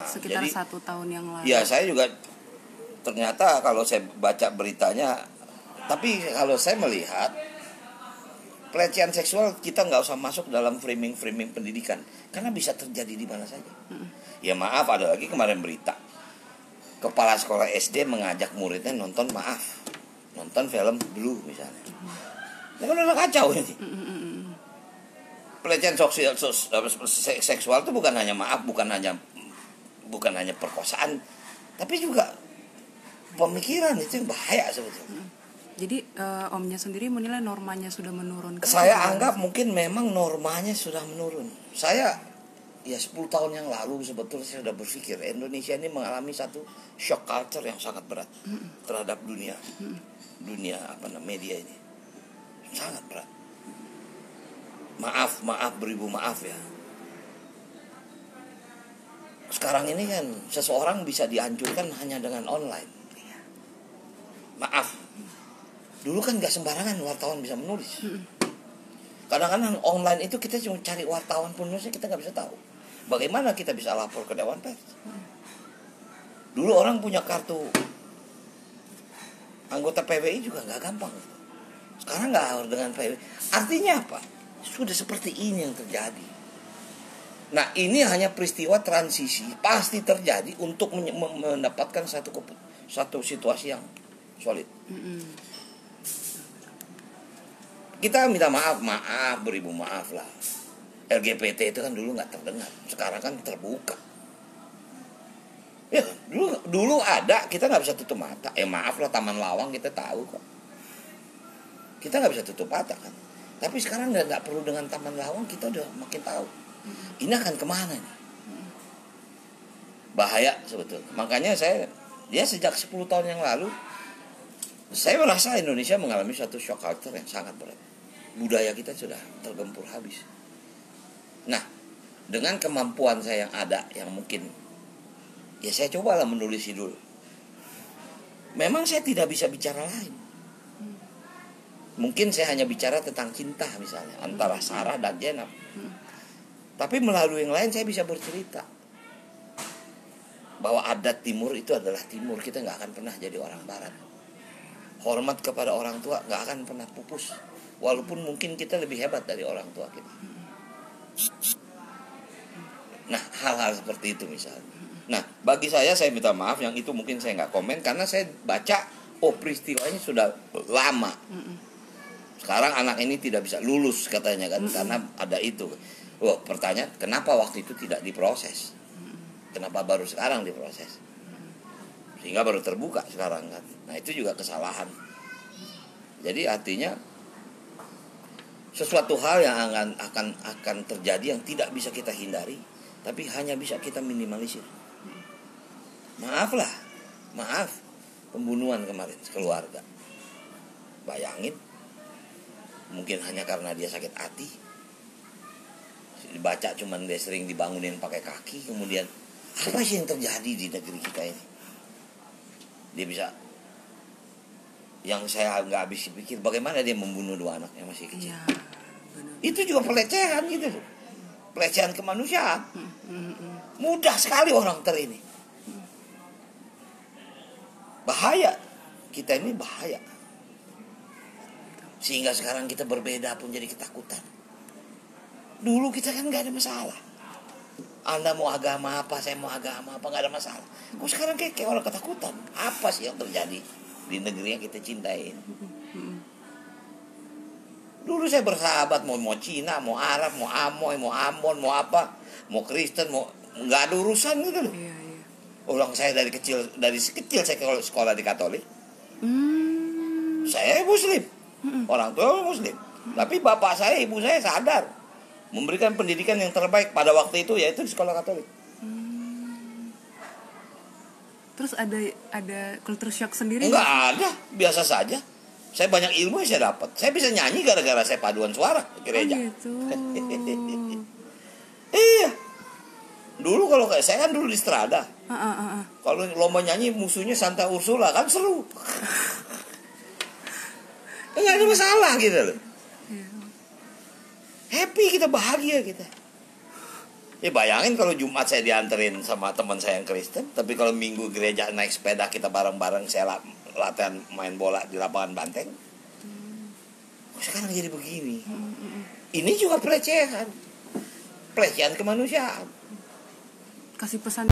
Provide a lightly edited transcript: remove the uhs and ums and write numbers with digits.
sekitar jadi 1 tahun yang lalu. ya saya juga ternyata kalau saya baca beritanya, tapi kalau saya melihat pelecehan seksual kita nggak usah masuk dalam framing pendidikan karena bisa terjadi di mana saja. Ya maaf, ada lagi kemarin berita kepala sekolah SD mengajak muridnya nonton film Blue misalnya. Itu kan udah kacau ini. Pelecehan seksual itu bukan hanya bukan hanya perkosaan, tapi juga pemikiran, itu yang bahaya sebetulnya. Jadi omnya sendiri menilai normanya sudah menurun. Saya anggap mungkin memang normanya sudah menurun. Saya ya 10 tahun yang lalu sebetulnya saya sudah berpikir Indonesia ini mengalami satu shock culture yang sangat berat terhadap dunia media ini. Sangat berat. Maaf beribu maaf ya. Sekarang ini kan seseorang bisa dihancurkan hanya dengan online. Maaf. Dulu kan gak sembarangan wartawan bisa menulis. Kadang-kadang online itu kita cuma cari wartawan penulisnya kita gak bisa tahu. Bagaimana kita bisa lapor ke Dewan Pers? Dulu orang punya kartu anggota PWI juga gak gampang. Sekarang gak harus dengan PWI. Artinya apa? Sudah seperti ini yang terjadi. Nah, ini hanya peristiwa transisi, pasti terjadi untuk mendapatkan satu situasi yang solid. Kita minta maaf, beribu maaf lah. LGBT itu kan dulu nggak terdengar, sekarang kan terbuka. Ya, dulu ada, kita nggak bisa tutup mata. Maaf lah, Taman Lawang kita tahu kok. Kita nggak bisa tutup mata kan. Tapi sekarang nggak perlu dengan Taman Lawang, kita udah makin tahu. Ini akan kemana nih? Bahaya sebetulnya. Makanya saya, sejak 10 tahun yang lalu, saya merasa Indonesia mengalami suatu shock culture yang sangat berat. Budaya kita sudah tergempur habis. Nah, dengan kemampuan saya yang ada, yang mungkin, ya saya cobalah menulis dulu. Memang saya tidak bisa bicara lain. Mungkin saya hanya bicara tentang cinta misalnya antara Sarah dan Jenab. Tapi melalui yang lain saya bisa bercerita bahwa adat timur itu adalah timur. Kita gak akan pernah jadi orang barat. Hormat kepada orang tua gak akan pernah pupus, walaupun mungkin kita lebih hebat dari orang tua kita. Nah, hal-hal seperti itu misalnya. Nah, bagi saya minta maaf yang itu mungkin saya gak komen, karena saya baca peristiwanya sudah lama. Sekarang anak ini tidak bisa lulus katanya kan, karena ada itu. Pertanyaan, kenapa waktu itu tidak diproses? Kenapa baru sekarang diproses? Sehingga baru terbuka sekarang kan. Nah, itu juga kesalahan. Jadi artinya sesuatu hal yang akan terjadi yang tidak bisa kita hindari, tapi hanya bisa kita minimalisir. Maaf pembunuhan kemarin keluarga. Bayangin, mungkin hanya karena dia sakit hati. Dibaca cuman dia sering dibangunin pakai kaki, kemudian apa sih yang terjadi di negeri kita ini? Dia bisa, yang saya nggak habis pikir, bagaimana dia membunuh 2 anak yang masih kecil. Itu juga pelecehan gitu loh, pelecehan kemanusiaan. Mudah sekali orang ini. Bahaya, kita ini bahaya. Sehingga sekarang kita berbeda pun jadi ketakutan. Dulu kita kan nggak ada masalah. Anda mau agama apa, saya mau agama apa, nggak ada masalah. Kok sekarang kayak orang ketakutan? Apa sih yang terjadi di negeri yang kita cintai? Dulu saya bersahabat, mau Cina, mau Arab, mau Amoy, mau Ambon, mau apa, mau Kristen, mau nggak ada urusan gitu loh. Orang saya dari kecil saya kalau sekolah di Katolik. Saya Muslim, orang tua Muslim. Tapi bapak saya, ibu saya sadar memberikan pendidikan yang terbaik pada waktu itu, yaitu di sekolah Katolik. Terus ada culture shock sendiri? Enggak ada, biasa saja. Saya banyak ilmu yang saya dapat. Saya bisa nyanyi gara-gara saya paduan suara di gereja. Gitu. Iya. Dulu kalau kayak saya kan dulu di Strada. Kalau lomba nyanyi musuhnya Santa Ursula kan seru. Enggak ada masalah gitu loh. Happy kita, bahagia kita. Ya bayangin kalau Jumat saya dianterin sama teman saya yang Kristen, tapi kalau Minggu gereja naik sepeda kita bareng-bareng, saya latihan main bola di lapangan banteng. Sekarang jadi begini. Ini juga pelecehan kemanusiaan. Kasih pesan